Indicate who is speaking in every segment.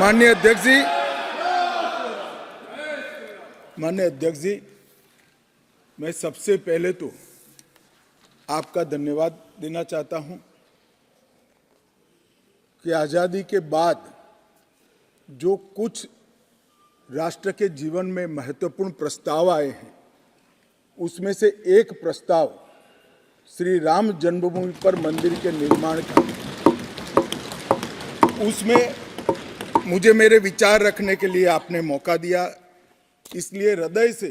Speaker 1: माननीय अध्यक्ष जी, मैं सबसे पहले तो आपका धन्यवाद देना चाहता हूं कि आज़ादी के बाद जो कुछ राष्ट्र के जीवन में महत्वपूर्ण प्रस्ताव आए हैं, उसमें से एक प्रस्ताव श्री राम जन्मभूमि पर मंदिर के निर्माण का, उसमें मुझे मेरे विचार रखने के लिए आपने मौका दिया, इसलिए हृदय से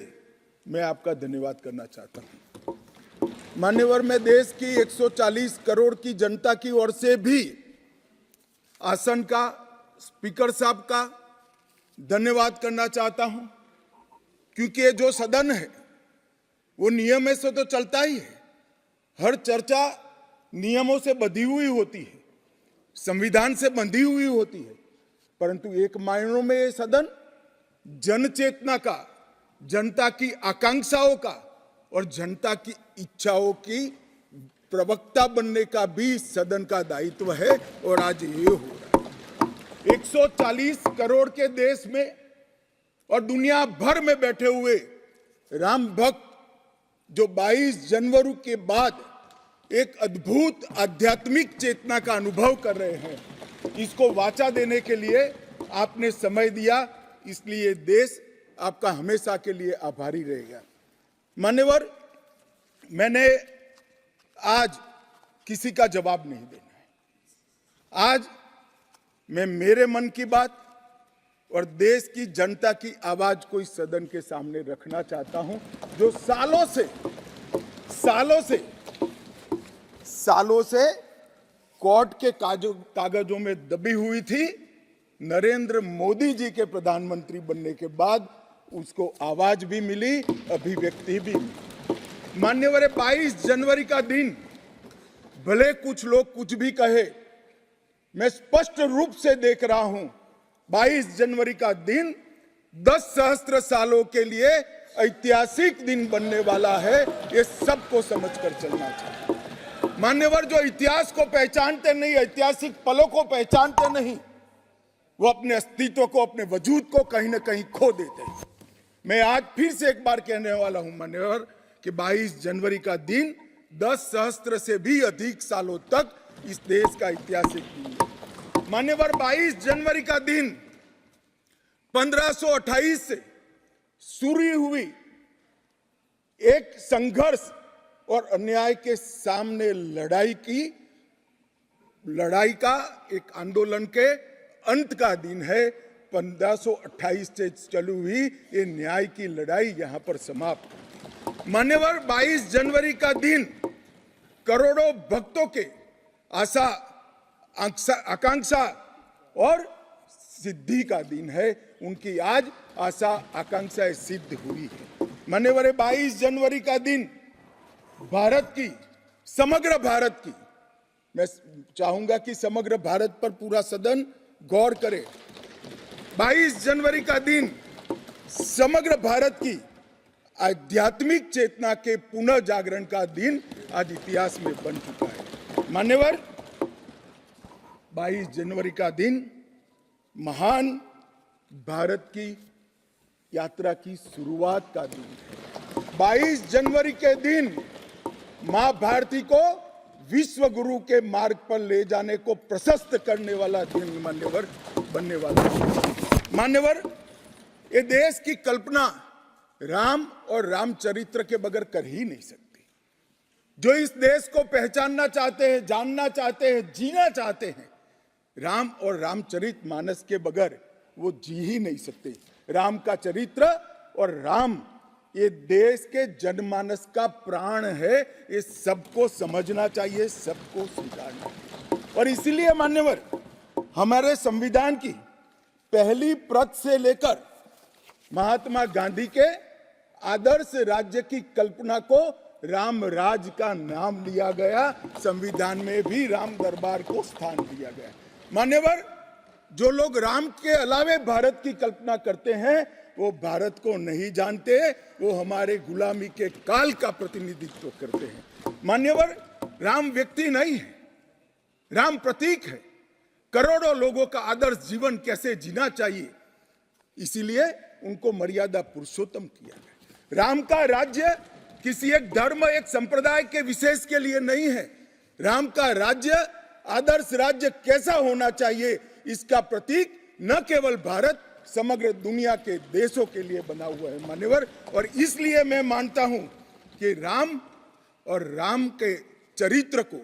Speaker 1: मैं आपका धन्यवाद करना चाहता हूं। मान्यवर, मैं देश की 140 करोड़ की जनता की ओर से भी आसन का, स्पीकर साहब का धन्यवाद करना चाहता हूं, क्योंकि ये जो सदन है वो नियम से तो चलता ही है। हर चर्चा नियमों से बंधी हुई होती है, संविधान से बंधी हुई होती है, परंतु एक मायनों में ये सदन जन चेतना का, जनता की आकांक्षाओं का और जनता की इच्छाओं की प्रवक्ता बनने का भी सदन का दायित्व है, और आज ये हो रहा है। 140 करोड़ के देश में और दुनिया भर में बैठे हुए राम भक्त जो 22 जनवरी के बाद एक अद्भुत आध्यात्मिक चेतना का अनुभव कर रहे हैं, इसको वाचा देने के लिए आपने समय दिया, इसलिए देश आपका हमेशा के लिए आभारी रहेगा। मान्यवर, मैंने आज किसी का जवाब नहीं देना है। आज मैं मेरे मन की बात और देश की जनता की आवाज को इस सदन के सामने रखना चाहता हूं, जो सालों से कोर्ट के कागजों में दबी हुई थी। नरेंद्र मोदी जी के प्रधानमंत्री बनने के बाद उसको आवाज भी मिली, अभिव्यक्ति भी मिली। मान्यवर, 22 जनवरी का दिन, भले कुछ लोग कुछ भी कहे, मैं स्पष्ट रूप से देख रहा हूं 22 जनवरी का दिन 10 सहस्त्र सालों के लिए ऐतिहासिक दिन बनने वाला है। ये सबको समझकर चलना चाहिए। मान्यवर, जो इतिहास को पहचानते नहीं, ऐतिहासिक पलों को पहचानते नहीं, वो अपने अस्तित्व को, अपने वजूद को कहीं ना कहीं खो देते हैं। मैं आज फिर से एक बार कहने वाला हूं मान्यवर कि 22 जनवरी का दिन 10 सहस्त्र से भी अधिक सालों तक इस देश का ऐतिहासिक दिन है। मान्यवर, 22 जनवरी का दिन 1528 से शुरू हुई एक संघर्ष और अन्याय के सामने लड़ाई का, एक आंदोलन के अंत का दिन है। 1528 से चली हुई ये न्याय की लड़ाई यहां पर समाप्त। मान्यवर, 22 जनवरी का दिन करोड़ों भक्तों के आशा, आकांक्षा और सिद्धि का दिन है। उनकी आज आशा आकांक्षाएं सिद्ध हुई है। मान्यवर, 22 जनवरी का दिन भारत की, समग्र भारत की, मैं चाहूंगा कि समग्र भारत पर पूरा सदन गौर करे। 22 जनवरी का दिन समग्र भारत की आध्यात्मिक चेतना के पुनः जागरण का दिन आज इतिहास में बन चुका है। मान्यवर, 22 जनवरी का दिन महान भारत की यात्रा की शुरुआत का दिन है। 22 जनवरी के दिन मां भारती को विश्व गुरु के मार्ग पर ले जाने को प्रशस्त करने वाला दिन मान्यवर बनने वाला है। मान्यवर, ये देश की कल्पना राम और रामचरित्र के बगैर कर ही नहीं सकती। जो इस देश को पहचानना चाहते हैं, जानना चाहते हैं, जीना चाहते हैं, राम और रामचरित मानस के बगैर वो जी ही नहीं सकते। राम का चरित्र और राम ये देश के जनमानस का प्राण है। ये सबको समझना चाहिए, सबको स्वीकारना चाहिए। और इसीलिए मान्यवर, हमारे संविधान की पहली प्रत से लेकर महात्मा गांधी के आदर्श राज्य की कल्पना को राम राज का नाम दिया गया। संविधान में भी राम दरबार को स्थान दिया गया। मान्यवर, जो लोग राम के अलावे भारत की कल्पना करते हैं, वो भारत को नहीं जानते, वो हमारे गुलामी के काल का प्रतिनिधित्व करते हैं। मान्यवर, राम व्यक्ति नहीं है, राम प्रतीक है। करोड़ों लोगों का आदर्श जीवन कैसे जीना चाहिए, इसीलिए उनको मर्यादा पुरुषोत्तम किया गया। राम का राज्य किसी एक धर्म, एक संप्रदाय के विशेष के लिए नहीं है। राम का राज्य, आदर्श राज्य कैसा होना चाहिए, इसका प्रतीक न केवल भारत, समग्र दुनिया के देशों के लिए बना हुआ है मान्यवर। और इसलिए मैं मानता हूं कि राम और राम के चरित्र को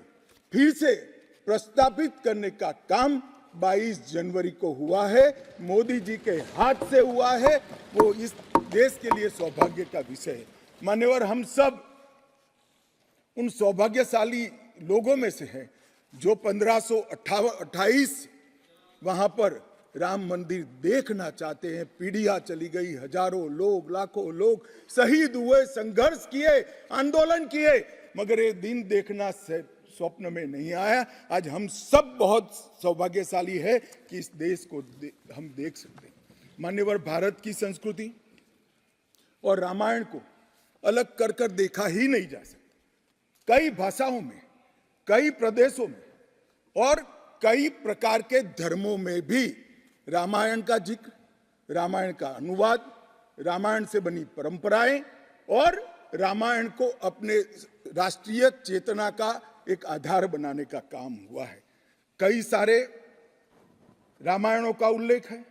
Speaker 1: फिर से प्रस्तावित करने का काम 22 जनवरी को हुआ है, मोदी जी के हाथ से हुआ है। वो इस देश के लिए सौभाग्य का विषय है मान्यवर। हम सब उन सौभाग्यशाली लोगों में से हैं जो 1528 वहां पर राम मंदिर देखना चाहते हैं। पीढ़ियां चली गई, हजारों लोग, लाखों लोग शहीद हुए, संघर्ष किए, आंदोलन किए, मगर ये दिन देखना स्वप्न में नहीं आया। आज हम सब बहुत सौभाग्यशाली है कि इस देश को हम देख सकते हैं मान्यवर। भारत की संस्कृति और रामायण को अलग कर कर देखा ही नहीं जा सकता। कई भाषाओं में, कई प्रदेशों में और कई प्रकार के धर्मों में भी रामायण का जिक्र, रामायण का अनुवाद, रामायण से बनी परंपराएं और रामायण को अपने राष्ट्रीय चेतना का एक आधार बनाने का काम हुआ है। कई सारे रामायणों का उल्लेख है।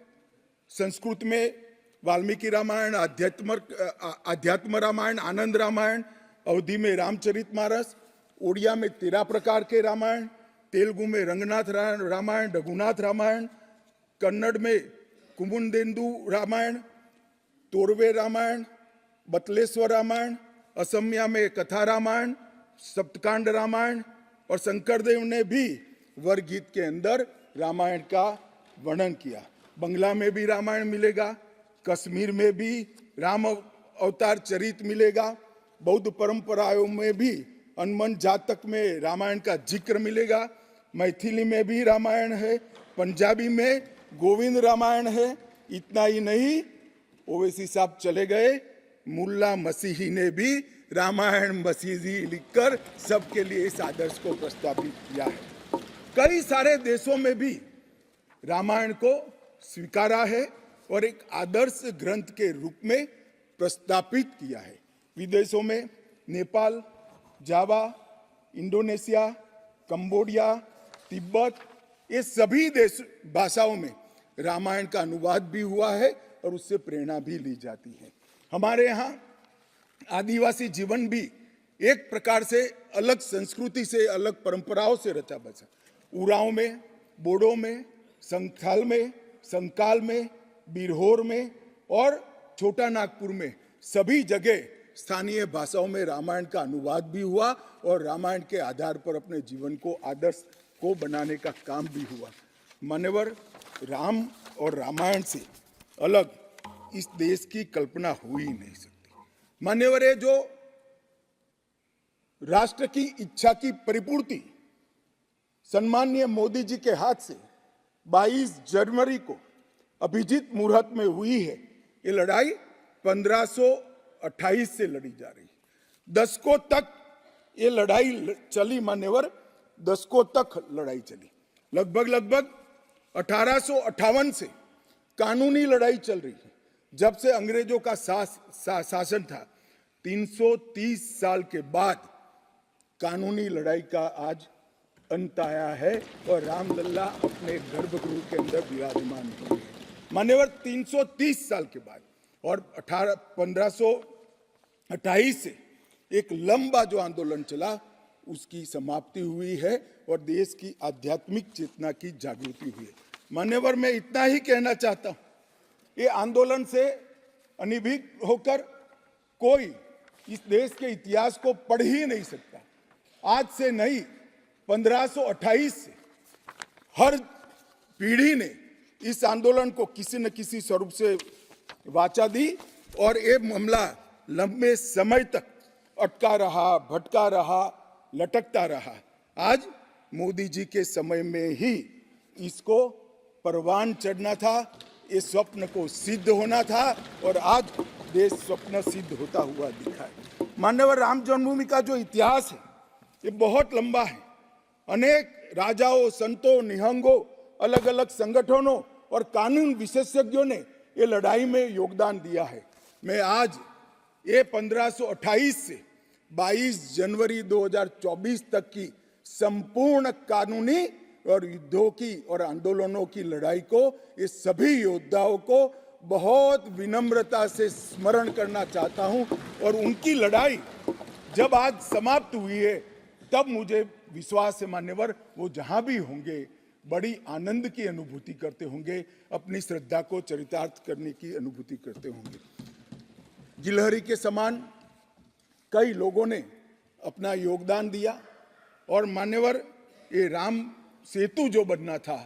Speaker 1: संस्कृत में वाल्मीकि रामायण, आध्यात्म रामायण, आनंद रामायण, अवधी में रामचरितमानस, ओडिया में 13 प्रकार के रामायण, तेलुगु में रंगनाथ रामायण, रघुनाथ रामायण, कन्नड़ में कुमुदेंदु रामायण, तोरवे रामायण, बतलेश्वर रामायण, असमिया में कथा रामायण, सप्तकांड रामायण और शंकरदेव ने भी वरगीत के अंदर रामायण का वर्णन किया। बंगला में भी रामायण मिलेगा, कश्मीर में भी राम अवतार चरित मिलेगा, बौद्ध परंपराओं में भी हनुमान जातक में रामायण का जिक्र मिलेगा, मैथिली में भी रामायण है, पंजाबी में गोविंद रामायण है। इतना ही नहीं, ओवैसी साहब चले गए, मुल्ला मसीही ने भी रामायण मसीही लिखकर सबके लिए इस आदर्श को प्रस्तावित किया है। कई सारे देशों में भी रामायण को स्वीकारा है और एक आदर्श ग्रंथ के रूप में प्रस्तावित किया है। विदेशों में नेपाल, जावा, इंडोनेशिया, कंबोडिया, तिब्बत, ये सभी देश भाषाओं में रामायण का अनुवाद भी हुआ है और उससे प्रेरणा भी ली जाती है। हमारे यहाँ आदिवासी जीवन भी एक प्रकार से अलग संस्कृति से, अलग परंपराओं से रचा बसा। उरांव में, बोडो में, संथाल में, संकाल में, बिरहोर में और छोटा नागपुर में सभी जगह स्थानीय भाषाओं में रामायण का अनुवाद भी हुआ और रामायण के आधार पर अपने जीवन को, आदर्श को बनाने का काम भी हुआ। मान्यवर, राम और रामायण से अलग इस देश की कल्पना हो ही नहीं सकती। मान्यवर, ये जो राष्ट्र की इच्छा की परिपूर्ति सम्माननीय मोदी जी के हाथ से 22 जनवरी को अभिजीत मुहूर्त में हुई है। ये लड़ाई 1528 से लड़ी जा रही है। दशकों तक ये लड़ाई चली मान्यवर, दशकों तक लड़ाई चली। लगभग 1858 से कानूनी लड़ाई चल रही है। जब से अंग्रेजों का शासन था, 330 साल के बाद कानूनी लड़ाई का आज अंत आया है और रामलल्ला अपने गर्भगृह के अंदर विराजमान हुए हैं। मान्यवर, 330 साल के बाद और 1528 से एक लंबा जो आंदोलन चला उसकी समाप्ति हुई है और देश की आध्यात्मिक चेतना की जागृति हुई है। मान्यवर, मैं इतना ही कहना चाहता हूं, ये आंदोलन से अनभिज्ञ होकर कोई इस देश के इतिहास को पढ़ ही नहीं सकता। आज से नहीं, 1528 से हर पीढ़ी ने इस आंदोलन को किसी न किसी स्वरूप से वाचा दी और ये मामला लंबे समय तक अटका रहा, भटका रहा, लटकता रहा। आज मोदी जी के समय में ही इसको परवान चढ़ना था, इस स्वप्न को सिद्ध होना था और आज देश स्वप्न सिद्ध होता हुआ दिखा है। मान्यवर, राम जन्मभूमि का जो इतिहास है ये बहुत लंबा है। अनेक राजाओं, संतों, निहंगों अलग अलग संगठनों और कानून विशेषज्ञों ने ये लड़ाई में योगदान दिया है। मैं आज ये 1528 से 22 जनवरी 2024 तक की संपूर्ण कानूनी और युद्धों की और आंदोलनों की लड़ाई को, ये सभी योद्धाओं को बहुत विनम्रता से स्मरण करना चाहता हूं। और उनकी लड़ाई जब आज समाप्त हुई है, तब मुझे विश्वास है मान्यवर, वो जहां भी होंगे बड़ी आनंद की अनुभूति करते होंगे, अपनी श्रद्धा को चरितार्थ करने की अनुभूति करते होंगे। गिलहरी के समान कई लोगों ने अपना योगदान दिया और मान्यवर, ये राम सेतु जो बनना था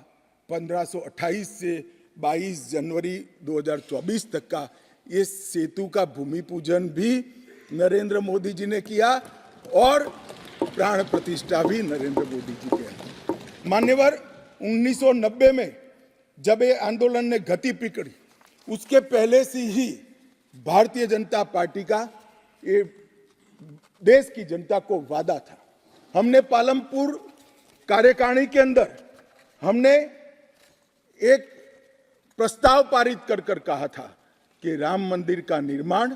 Speaker 1: 1528 से 22 जनवरी 2024 तक का, ये सेतु का भूमि पूजन भी नरेंद्र मोदी जी ने किया और प्राण प्रतिष्ठा भी नरेंद्र मोदी जी के। मान्यवर, 1990 में जब ये आंदोलन ने गति पकड़ी, उसके पहले से ही भारतीय जनता पार्टी का ये देश की जनता को वादा था। हमने पालमपुर कार्यकारिणी के अंदर हमने एक प्रस्ताव पारित कर कहा था कि राम मंदिर का निर्माण,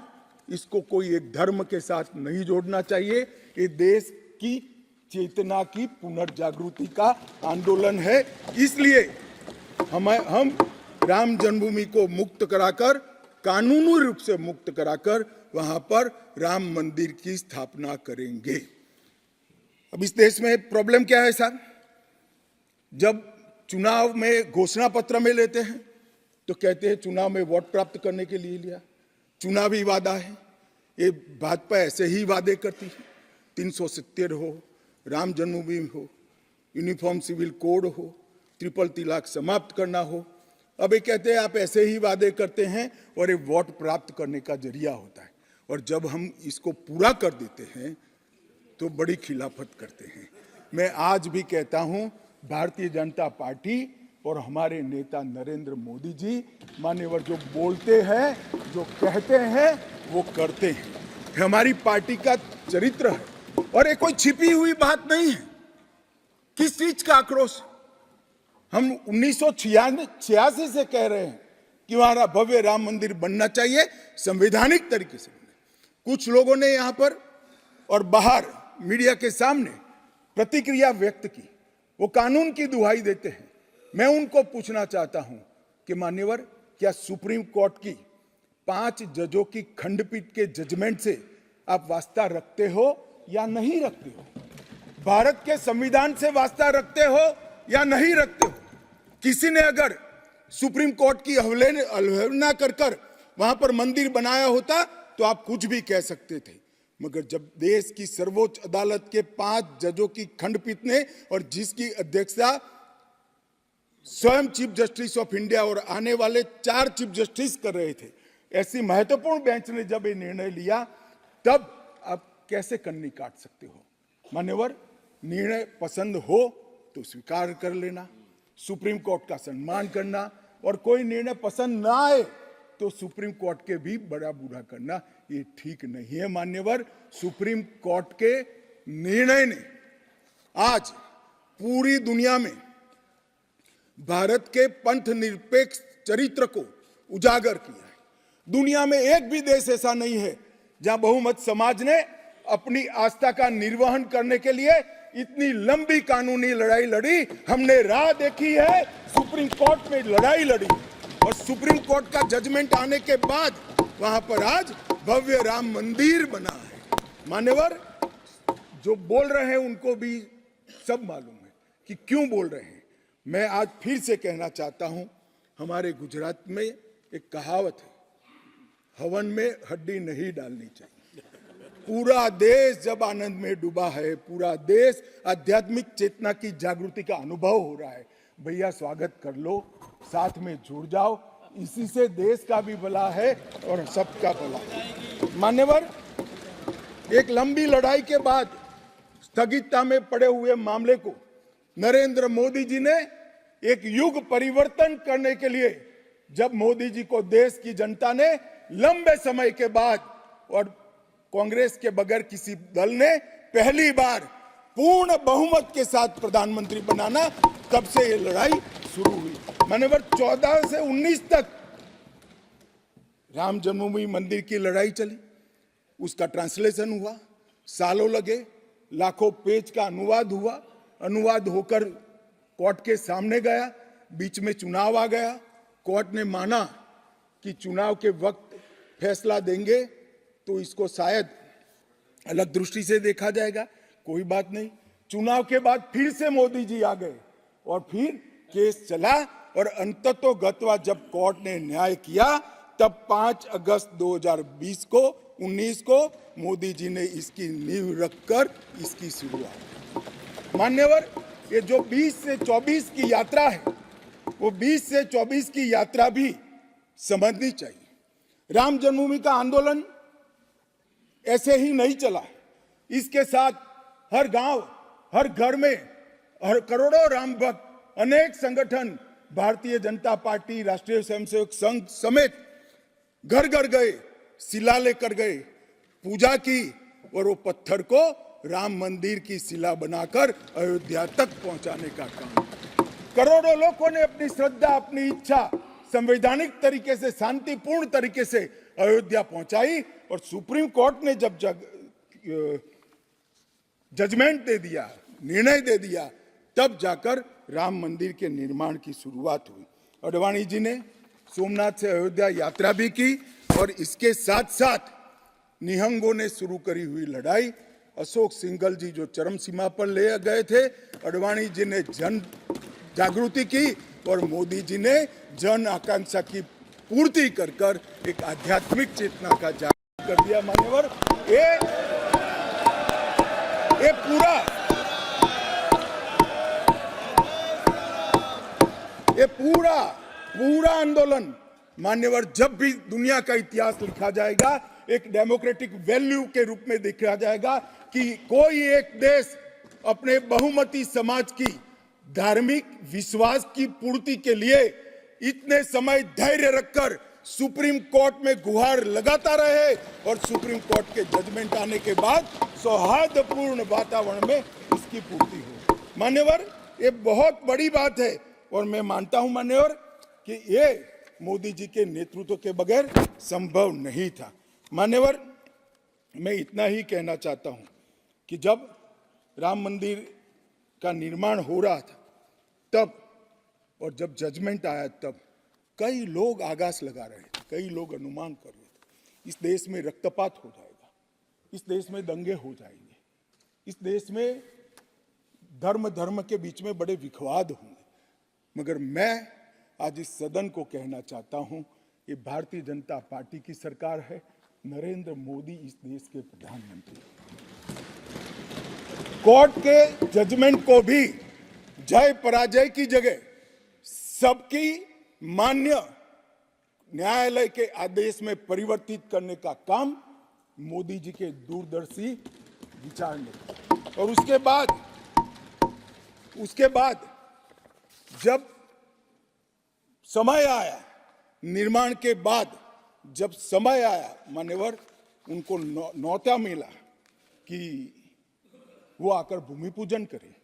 Speaker 1: इसको कोई एक धर्म के साथ नहीं जोड़ना चाहिए, ये देश की चेतना की पुनर्जागृति का आंदोलन है। इसलिए हम राम जन्मभूमि को मुक्त कराकर, कानूनी रूप से मुक्त कराकर वहां पर राम मंदिर की स्थापना करेंगे। अब इस देश में प्रॉब्लम क्या है साहब, जब चुनाव में घोषणा पत्र में लेते हैं तो कहते हैं चुनाव में वोट प्राप्त करने के लिए लिया, चुनावी वादा है। ये भाजपा ऐसे ही वादे करती है, 370 हो, राम जन्मभूमि हो, यूनिफॉर्म सिविल कोड हो, ट्रिपल तलाक समाप्त करना हो। अब ये कहते हैं आप ऐसे ही वादे करते हैं और ये वोट प्राप्त करने का जरिया होता है, और जब हम इसको पूरा कर देते हैं तो बड़ी खिलाफत करते हैं। मैं आज भी कहता हूं, भारतीय जनता पार्टी और हमारे नेता नरेंद्र मोदी जी मान्यवर जो बोलते हैं, जो कहते हैं, वो करते हैं। हमारी पार्टी का चरित्र है और ये कोई छिपी हुई बात नहीं है। किस चीज का आक्रोश? हम 1986 से कह रहे हैं कि हमारा भव्य राम मंदिर बनना चाहिए, संवैधानिक तरीके से। कुछ लोगों ने यहां पर और बाहर मीडिया के सामने प्रतिक्रिया व्यक्त की, वो कानून की दुहाई देते हैं। मैं उनको पूछना चाहता हूं कि मान्यवर, क्या सुप्रीम कोर्ट की 5 जजों की खंडपीठ के जजमेंट से आप वास्ता रखते हो या नहीं रखते हो? भारत के संविधान से वास्ता रखते हो या नहीं रखते हो? किसी ने अगर सुप्रीम कोर्ट की अवहेलना कर वहां पर मंदिर बनाया होता तो आप कुछ भी कह सकते थे, मगर जब देश की सर्वोच्च अदालत के 5 जजों की खंडपीठ ने, और जिसकी अध्यक्षता स्वयं चीफ जस्टिस ऑफ इंडिया और आने वाले 4 चीफ जस्टिस कर रहे थे, ऐसी महत्वपूर्ण बेंच ने जब ये निर्णय लिया, तब आप कैसे कन्नी काट सकते हो? मान्यवर, निर्णय पसंद हो तो स्वीकार कर लेना, सुप्रीम कोर्ट का सम्मान करना, और कोई निर्णय पसंद ना आए तो सुप्रीम कोर्ट के भी बड़ा बुरा करना, ये ठीक नहीं है। मान्यवर, सुप्रीम कोर्ट के निर्णय ने आज पूरी दुनिया में भारत के पंथ निरपेक्ष चरित्र को उजागर किया है। दुनिया में एक भी देश ऐसा नहीं है जहां बहुमत समाज ने अपनी आस्था का निर्वहन करने के लिए इतनी लंबी कानूनी लड़ाई लड़ी। हमने राह देखी है, सुप्रीम कोर्ट में लड़ाई लड़ी, और सुप्रीम कोर्ट का जजमेंट आने के बाद वहां पर आज भव्य राम मंदिर बना है। मान्यवर, जो बोल रहे हैं उनको भी सब मालूम है कि क्यों बोल रहे हैं। मैं आज फिर से कहना चाहता हूं, हमारे गुजरात में एक कहावत है, हवन में हड्डी नहीं डालनी चाहिए। पूरा देश जब आनंद में डूबा है, पूरा देश आध्यात्मिक चेतना की जागृति का अनुभव हो रहा है, भैया स्वागत कर लो, साथ में जुड़ जाओ, इसी से देश का भी भला है और सबका भला है। मान्यवर, एक लंबी लड़ाई के बाद स्थगितता में पड़े हुए मामले को नरेंद्र मोदी जी ने एक युग परिवर्तन करने के लिए, जब मोदी जी को देश की जनता ने लंबे समय के बाद और कांग्रेस के बगैर किसी दल ने पहली बार पूर्ण बहुमत के साथ प्रधानमंत्री बनाना, तब से ये लड़ाई शुरू हुई। मान्यवर 14 से 19 तक राम जन्मभूमि मंदिर की लड़ाई चली, उसका ट्रांसलेशन हुआ, सालों लगे, लाखों पेज का अनुवाद हुआ, अनुवाद होकर कोर्ट के सामने गया, बीच में चुनाव आ गया, कोर्ट ने माना कि चुनाव के वक्त फैसला देंगे तो इसको शायद अलग दृष्टि से देखा जाएगा, कोई बात नहीं। चुनाव के बाद फिर से मोदी जी आ गए और फिर केस चला और अंततोगत्वा जब कोर्ट ने न्याय किया तब 5 अगस्त 2020 को 19 को मोदी जी ने इसकी नींव रखकर इसकी शुरुआत। मान्यवर, ये जो 20 से 24 की यात्रा है, वो 20 से 24 की यात्रा भी समझनी चाहिए। राम जन्मभूमि का आंदोलन ऐसे ही नहीं चला, इसके साथ हर गांव, हर घर में हर करोड़ों राम भक्त, अनेक संगठन, भारतीय जनता पार्टी, राष्ट्रीय स्वयंसेवक संघ समेत घर घर गए, शिला लेकर गए, पूजा की और वो पत्थर को राम मंदिर की शिला बनाकर अयोध्या तक पहुंचाने का काम। करोड़ों लोगों ने अपनी श्रद्धा, अपनी इच्छा संवैधानिक तरीके से, शांतिपूर्ण तरीके से अयोध्या पहुंचाई और सुप्रीम कोर्ट ने जब जजमेंट दे दिया, निर्णय दे दिया, तब जाकर राम मंदिर के निर्माण की शुरुआत हुई। अडवाणी जी ने सोमनाथ से अयोध्या यात्रा भी की और इसके साथ साथ निहंगों ने शुरू करी हुई लड़ाई, अशोक सिंघल जी जो चरम सीमा पर ले गए थे, अडवाणी जी ने जन जागृति की और मोदी जी ने जन आकांक्षा की पूर्ति कर कर एक आध्यात्मिक चेतना का जागरण कर दिया। मान्यवर, ये पूरा आंदोलन मान्यवर जब भी दुनिया का इतिहास लिखा जाएगा एक डेमोक्रेटिक वैल्यू के रूप में देखा जाएगा कि कोई एक देश अपने बहुमती समाज की धार्मिक विश्वास की पूर्ति के लिए इतने समय धैर्य रखकर सुप्रीम कोर्ट में गुहार लगाता रहे और सुप्रीम कोर्ट के जजमेंट आने के बाद सौहार्दपूर्ण वातावरण में इसकी पूर्ति हो। मान्यवर, ये बहुत बड़ी बात है और मैं मानता हूं मान्यवर कि ये मोदी जी के नेतृत्व के बगैर संभव नहीं था। मान्यवर, मैं इतना ही कहना चाहता हूं कि जब राम मंदिर का निर्माण हो रहा था तब और जब जजमेंट आया तब कई लोग आगास लगा रहे थे, कई लोग अनुमान कर रहे थे इस देश में रक्तपात हो जाएगा, इस देश में दंगे हो जाएंगे, इस देश में धर्म के बीच में बड़े विवाद होंगे। मगर मैं आज इस सदन को कहना चाहता हूं, ये भारतीय जनता पार्टी की सरकार है, नरेंद्र मोदी इस देश के प्रधानमंत्री हैं। कोर्ट के जजमेंट को भी जय पराजय की जगह सबकी मान्य न्यायालय के आदेश में परिवर्तित करने का काम मोदी जी के दूरदर्शी विचार ने। और उसके बाद जब समय आया, निर्माण के बाद जब समय आया मान्यवर, उनको न्योता मिला कि वो आकर भूमि पूजन करें।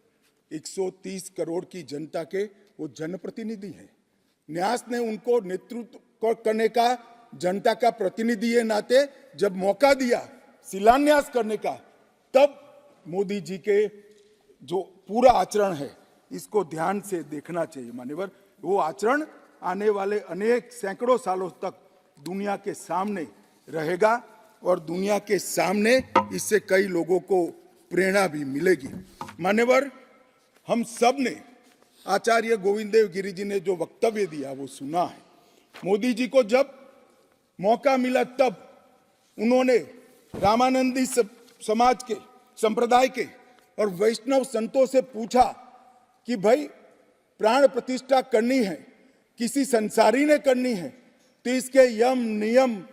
Speaker 1: 130 करोड़ की जनता के वो जनप्रतिनिधि हैं। न्यास ने उनको नेतृत्व करने का, जनता का प्रतिनिधि के नाते जब मौका दिया शिलान्यास करने का, तब मोदी जी के जो पूरा आचरण है इसको ध्यान से देखना चाहिए। मान्यवर, वो आचरण आने वाले अनेक सैकड़ों सालों तक दुनिया के सामने रहेगा और दुनिया के सामने इससे कई लोगों को प्रेरणा भी मिलेगी। मान्यवर, हम सब ने आचार्य गोविंद देव गिरि जी ने जो वक्तव्य दिया वो सुना है। मोदी जी को जब मौका मिला तब उन्होंने रामानंदी समाज के, संप्रदाय के और वैष्णव संतों से पूछा कि भाई प्राण प्रतिष्ठा करनी है, किसी संसारी ने करनी है, तो इसके यम नियम,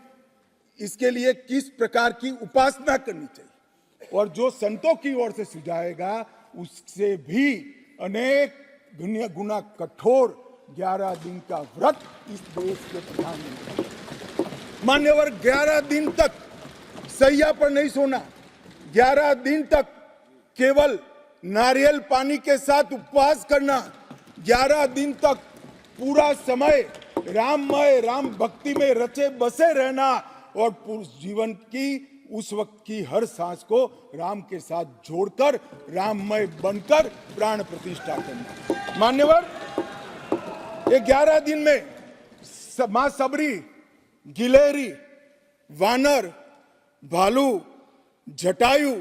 Speaker 1: इसके लिए किस प्रकार की उपासना करनी चाहिए, और जो संतों की ओर से सुझाएगा उससे भी अनेक गुना कठोर 11 दिन का व्रत इस देश के प्रधानमंत्री। मान्यवर, 11 दिन तक सैया पर नहीं सोना, 11 दिन तक केवल नारियल पानी के साथ उपवास करना, 11 दिन तक पूरा समय राममय, राम भक्ति में रचे बसे रहना और जीवन की उस वक्त की हर सांस को राम के साथ जोड़कर राममय बनकर प्राण प्रतिष्ठा करना। मान्यवर, ये 11 दिन में मां सबरी, गिलेरी, वानर, भालू, जटायु,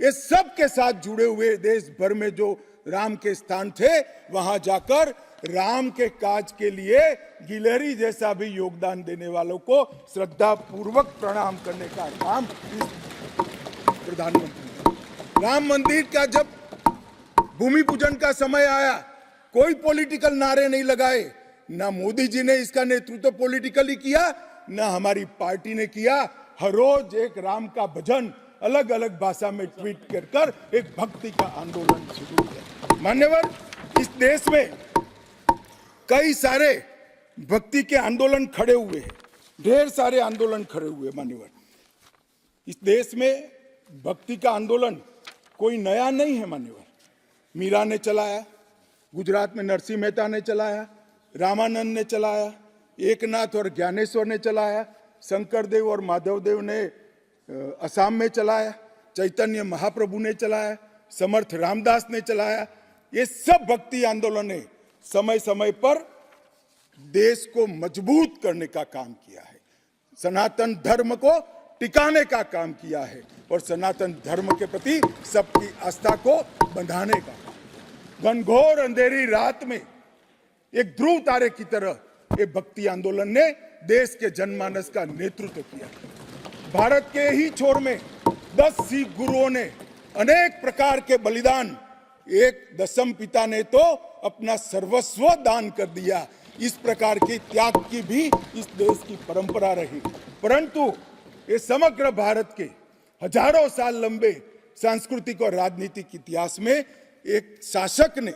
Speaker 1: ये सब के साथ जुड़े हुए देश भर में जो राम के स्थान थे, वहां जाकर राम के काज के लिए गिलहरी जैसा भी योगदान देने वालों को श्रद्धा पूर्वक प्रणाम करने का काम प्रधानमंत्री। राम मंदिर का जब भूमि पूजन का समय आया, कोई पॉलिटिकल नारे नहीं लगाए, ना मोदी जी ने इसका नेतृत्व पॉलिटिकली किया, ना हमारी पार्टी ने किया। हर रोज एक राम का भजन अलग अलग भाषा में ट्वीट कर एक भक्ति का आंदोलन शुरू किया। मान्यवर, इस देश में कई सारे भक्ति के आंदोलन खड़े हुए हैं, ढेर सारे आंदोलन खड़े हुए। मान्यवर, इस देश में भक्ति का आंदोलन कोई नया नहीं है। मान्यवर, मीरा ने चलाया, गुजरात में नरसिंह मेहता ने चलाया, रामानंद ने चलाया, एकनाथ और ज्ञानेश्वर ने चलाया, शंकरदेव और माधवदेव ने असम में चलाया, चैतन्य महाप्रभु ने चलाया, समर्थ रामदास ने चलाया। ये सब भक्ति आंदोलन ने समय समय पर देश को मजबूत करने का काम किया है, सनातन धर्म को टिकाने का काम किया है और सनातन धर्म के प्रति सबकी आस्था को बंधाने का काम। घनघोर अंधेरी रात में एक ध्रुव तारे की तरह ये भक्ति आंदोलन ने देश के जनमानस का नेतृत्व किया। भारत के ही छोर में 10 सिख गुरुओं ने अनेक प्रकार के बलिदान, एक दशम पिता ने तो अपना सर्वस्व दान कर दिया। इस प्रकार के त्याग की भी इस देश की परंपरा रही, परंतु ये समग्र भारत के हजारों साल लंबे सांस्कृतिक और राजनीतिक इतिहास में एक शासक ने,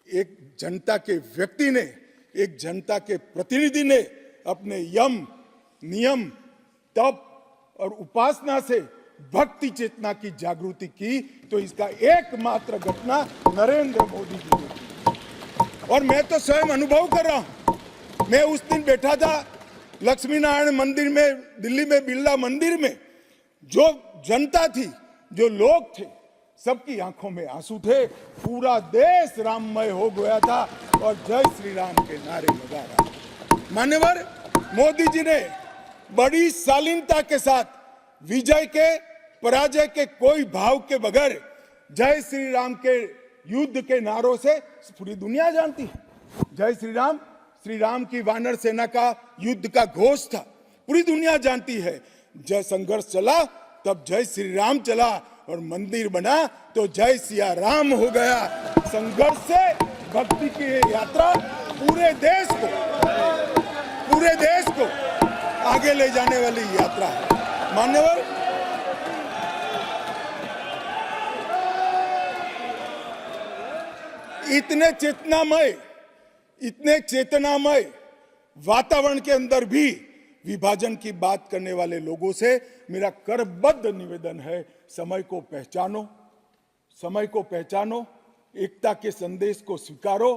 Speaker 1: एक जनता के व्यक्ति ने, एक जनता के प्रतिनिधि ने अपने यम, नियम, तप और उपासना से भक्ति चेतना की जागृति की, तो इसका एकमात्र घटना नरेंद्र मोदी जी ने की। और मैं तो स्वयं अनुभव कर रहा हूं। मैं उस दिन बैठा था लक्ष्मी नारायण मंदिर में, दिल्ली में बिरला मंदिर में, जो जनता थी, जो लोग थे, सबकी आंखों में आंसू थे। पूरा देश राममय हो गया था और जय श्री राम के नारे लगा रहा। मान्यवर, मोदी जी ने बड़ी शालीनता के साथ विजय के, पराजय के कोई भाव के बगैर जय श्री राम के युद्ध के नारों से पूरी दुनिया जानती है। जय श्री राम की वानर सेना का युद्ध का घोष था, पूरी दुनिया जानती है। जय संघर्ष चला तब जय श्री राम चला और मंदिर बना तो जय सिया राम हो गया। संघर्ष से भक्ति की यात्रा पूरे देश को आगे ले जाने वाली यात्रा है। मान्यवर, इतने चेतनामय वातावरण के अंदर भी विभाजन की बात करने वाले लोगों से मेरा करबद्ध निवेदन है, समय को पहचानो, एकता के संदेश को स्वीकारो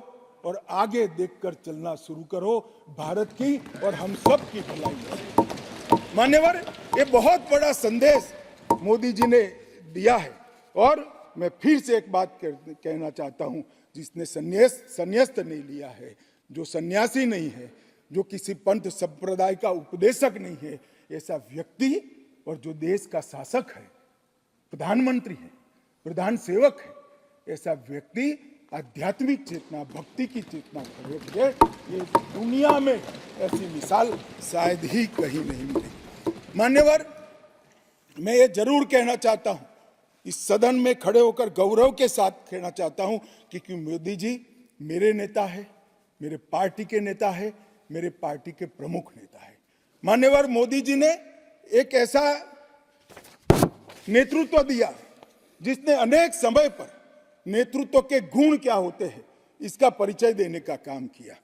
Speaker 1: और आगे देखकर चलना शुरू करो, भारत की और हम सब की भलाई। मान्यवर, ये बहुत बड़ा संदेश मोदी जी ने दिया है और मैं फिर से एक बात कहना चाहता हूं, जिसने संन्यास्त नहीं लिया है, जो सन्यासी नहीं है, जो किसी पंथ संप्रदाय का उपदेशक नहीं है, ऐसा व्यक्ति और जो देश का शासक है, प्रधानमंत्री है, प्रधान सेवक है, ऐसा व्यक्ति आध्यात्मिक चेतना, भक्ति की चेतना खड़े, ये दुनिया में ऐसी मिसाल शायद ही कहीं नहीं मिली। मान्यवर, मैं ये जरूर कहना चाहता हूं, इस सदन में खड़े होकर गौरव के साथ कहना चाहता हूं कि मोदी जी मेरे नेता है, मेरे पार्टी के नेता है, मेरे पार्टी के प्रमुख नेता है। मान्यवर, मोदी जी ने एक ऐसा नेतृत्व दिया जिसने अनेक समय पर नेतृत्व के गुण क्या होते हैं इसका परिचय देने का काम किया।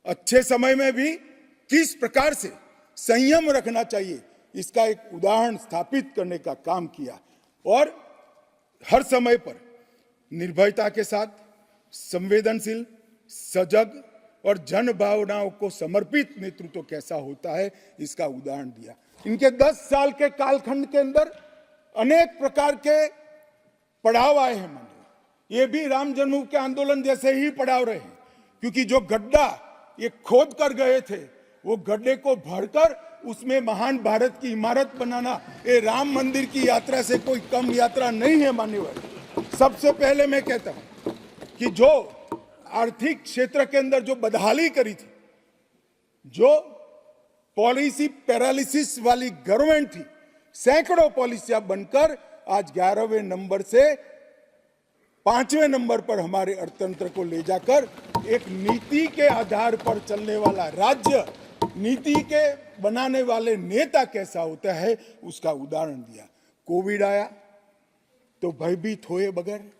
Speaker 1: अच्छे समय में भी किस प्रकार से संयम रखना चाहिए इसका एक उदाहरण स्थापित करने का काम किया और हर समय पर निर्भयता के साथ, संवेदनशील, सजग, और जन भावनाओं को समर्पित नेतृत्व कैसा होता है, इसका उदाहरण दिया। इनके 10 साल के कालखंड के अंदर अनेक प्रकार के पड़ाव आए हैं। माननीय, ये भी राम जन्मभूमि के आंदोलन जैसे ही पड़ाव रहे हैं, क्योंकि जो गड्ढा ये खोद कर गए थे, वो गड्ढे को भरकर उसमें महान भारत की इमारत बनाना, ये राम मंदिर की यात्रा से कोई कम यात्रा नहीं है। मान्यवर, सबसे पहले मैं कहता हूं कि जो आर्थिक क्षेत्र के अंदर जो बदहाली करी थी, जो पॉलिसी पैरालिसिस वाली गवर्नमेंट थी, सैकड़ों पॉलिसियां बनकर आज 11वें नंबर से 5वें नंबर पर हमारे अर्थतंत्र को ले जाकर एक नीति के आधार पर चलने वाला राज्य, नीति के बनाने वाले नेता कैसा होता है, उसका उदाहरण दिया। कोविड आया तो भयभीत हुए बगैर,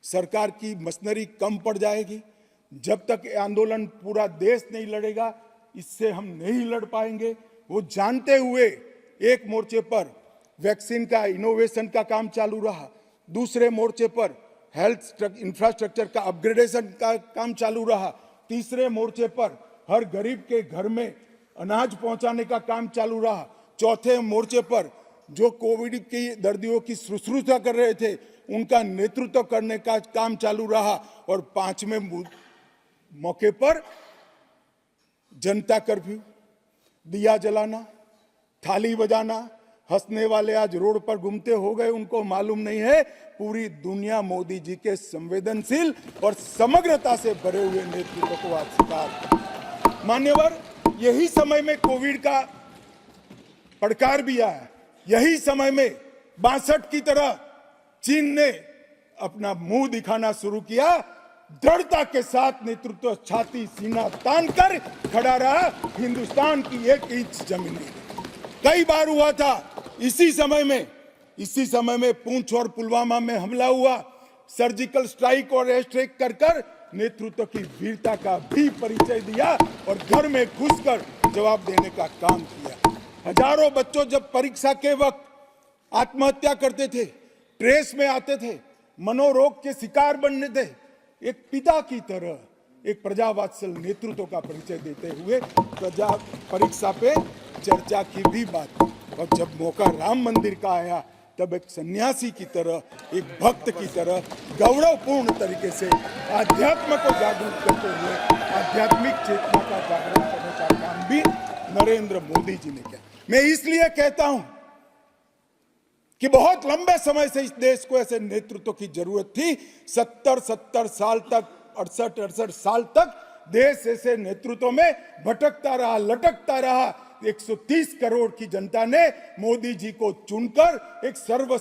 Speaker 1: सरकार की मशीनरी कम पड़ जाएगी, जब तक आंदोलन पूरा देश नहीं लड़ेगा इससे हम नहीं लड़ पाएंगे, वो जानते हुए एक मोर्चे पर वैक्सीन का इनोवेशन का काम चालू रहा, दूसरे मोर्चे पर हेल्थ इंफ्रास्ट्रक्चर का अपग्रेडेशन का काम चालू रहा, तीसरे मोर्चे पर हर गरीब के घर में अनाज पहुंचाने का काम चालू रहा, चौथे मोर्चे पर जो कोविड की दर्दियों की शुश्रूषा कर रहे थे उनका नेतृत्व करने का काम चालू रहा, और 5वें मौके पर जनता कर्फ्यू, दिया जलाना, थाली बजाना, हंसने वाले आज रोड पर घूमते हो गए, उनको मालूम नहीं है पूरी दुनिया मोदी जी के संवेदनशील और समग्रता से भरे हुए नेतृत्व को आज स्वीकार। मान्यवर, यही समय में कोविड का पड़कार भी आया, यही समय में 62 की तरह चीन ने अपना मुंह दिखाना शुरू किया, दृढ़ता के साथ नेतृत्व छाती सीना तान कर खड़ा रहा, हिंदुस्तान की 1 इंच जमीन नहीं। कई बार हुआ था इसी समय में पूंछ और पुलवामा में हमला हुआ, सर्जिकल स्ट्राइक और एयर स्ट्राइक कर नेतृत्व की वीरता का भी परिचय दिया और घर में घुसकर जवाब देने का काम किया। हजारों बच्चों जब परीक्षा के वक्त आत्महत्या करते थे, ट्रेस में आते थे, मनोरोग के शिकार बनने थे, एक पिता की तरह एक प्रजावात्सल नेतृत्व का परिचय देते हुए प्रजा परीक्षा पे चर्चा की भी बात। और जब मौका राम मंदिर का आया तब एक सन्यासी की तरह, एक भक्त की तरह गौरवपूर्ण तरीके से आध्यात्म को जागरूक करते हुए आध्यात्मिक चेतना का जागरण करने का काम भी नरेंद्र मोदी जी ने किया। मैं इसलिए कहता हूं कि बहुत लंबे समय से इस देश को ऐसे नेतृत्व की जरूरत थी। 70 साल तक, 68 साल तक देश ऐसे नेतृत्व में भटकता रहा, लटकता रहा। 130 करोड़ की जनता ने मोदी जी को चुनकर एक सर्वगुण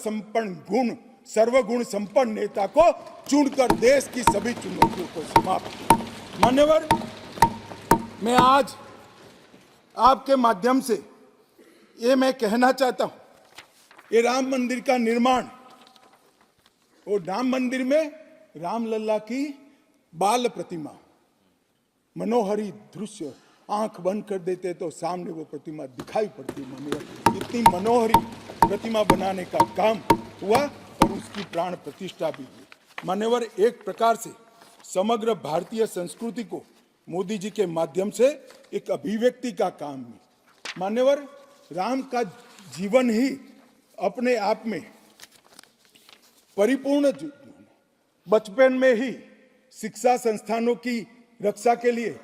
Speaker 1: संपन्न नेता को चुनकर देश की सभी चुनौतियों को समाप्त। मान्यवर, मैं आज आपके माध्यम से ये मैं कहना चाहता हूं, ये राम मंदिर का निर्माण, वो राम मंदिर में रामलला की बाल प्रतिमा, मनोहरी दृश्य, आंख बंद कर देते तो सामने वो प्रतिमा दिखाई पड़ती। इतनी मनोहरी प्रतिमा बनाने का काम हुआ और उसकी प्राण प्रतिष्ठा भी हुई। मान्यवर, एक प्रकार से समग्र भारतीय संस्कृति को मोदी जी के माध्यम से एक अभिव्यक्ति का काम है। मान्यवर, राम का जीवन ही अपने आप में परिपूर्ण जीवन। बचपन में ही शिक्षा संस्थानों की रक्षा के लिए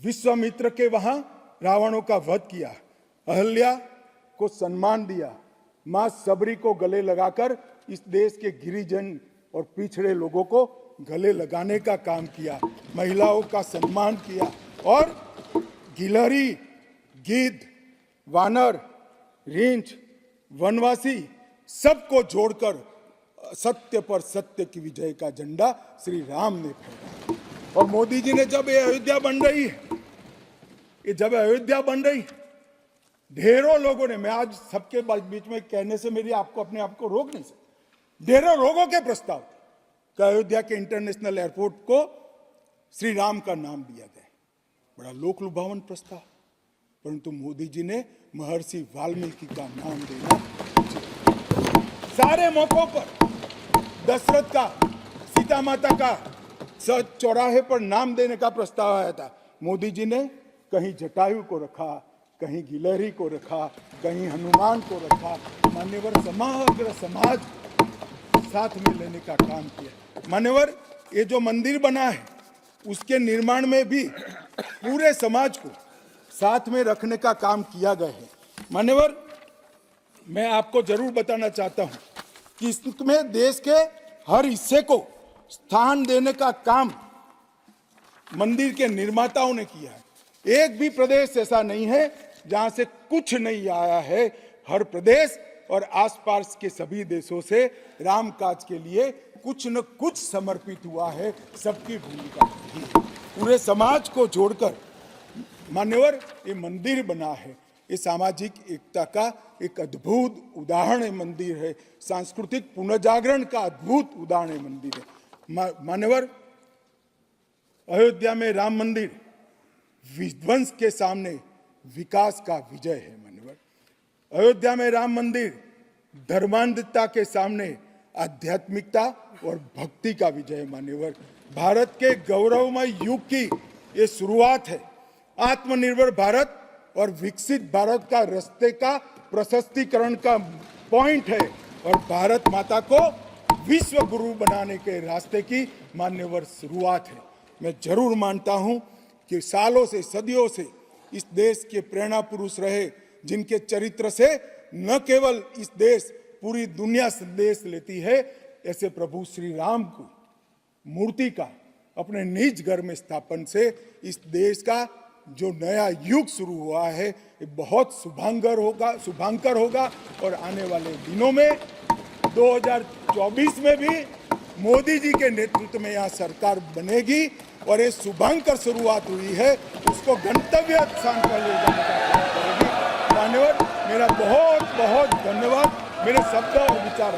Speaker 1: विश्वामित्र के वहां रावणों का वध किया, अहल्या को सम्मान दिया, मां सबरी को गले लगाकर इस देश के गिरिजन और पिछड़े लोगों को गले लगाने का काम किया, महिलाओं का सम्मान किया और गिलहरी, गिद्ध, वानर, रींछ, वनवासी सबको जोड़कर सत्य पर सत्य की विजय का झंडा श्री राम ने फहराया। और मोदी जी ने जब ये अयोध्या बन रही है, ढेरों लोगों ने, मैं आज सबके बीच में कहने से मेरी आपको अपने आप को रोक नहीं सकता, ढेरों लोगों के प्रस्ताव कि अयोध्या के इंटरनेशनल एयरपोर्ट को श्री राम का नाम दिया जाए। बड़ा लोक लुभावन प्रस्ताव, परंतु मोदी जी ने महर्षि वाल्मीकि का नाम देना। सारे मौकों पर दशरथ का, सीता माता का, चौराहे पर नाम देने का प्रस्ताव आया था। मोदी जी ने कहीं जटायु को रखा, कहीं गिलहरी को रखा, कहीं हनुमान को रखा। मान्यवर समग्र समाज साथ में लेने का काम किया। मान्यवर ये जो मंदिर बना है उसके निर्माण में भी पूरे समाज को साथ में रखने का काम किया गया है। मान्यवर मैं आपको जरूर बताना चाहता हूं कि इसमें देश के हर हिस्से को स्थान देने का काम मंदिर के निर्माताओं ने किया है। एक भी प्रदेश ऐसा नहीं है जहां से कुछ नहीं आया है। हर प्रदेश और आसपास के सभी देशों से राम काज के लिए कुछ न कुछ समर्पित हुआ है। सबकी भूमिका रही है। पूरे समाज को जोड़कर मान्यवर ये मंदिर बना है। ये सामाजिक एकता का एक अद्भुत उदाहरण है मंदिर है। सांस्कृतिक पुनर्जागरण का अद्भुत उदाहरण है मंदिर है। मान्यवर अयोध्या में राम मंदिर विध्वंस के सामने विकास का विजय है। मान्यवर अयोध्या में राम मंदिर धर्मांधता के सामने आध्यात्मिकता और भक्ति का विजय है। मान्यवर भारत के गौरवमय युग की ये शुरुआत है। आत्मनिर्भर भारत और विकसित भारत का रास्ते का प्रशस्तीकरण का पॉइंट है और भारत माता को विश्व गुरु बनाने के रास्ते की मान्यवर शुरुआत है। मैं जरूर मानता हूं कि सालों से सदियों से इस देश के प्रेरणा पुरुष रहे, जिनके चरित्र से न केवल इस देश पूरी दुनिया संदेश लेती है। ऐसे प्रभु श्री राम को मूर्ति का अपने निज घर में स्थापन से इस देश का जो नया युग शुरू हुआ है ये बहुत शुभांकर होगा और आने वाले दिनों में 2024 में भी मोदी जी के नेतृत्व में यहाँ सरकार बनेगी और ये शुभांकर शुरुआत हुई है, उसको गंतव्य स्थान पर ले जाने का प्रयास करेगी। मान्यवर मेरा बहुत बहुत धन्यवाद। मेरे शब्द और विचार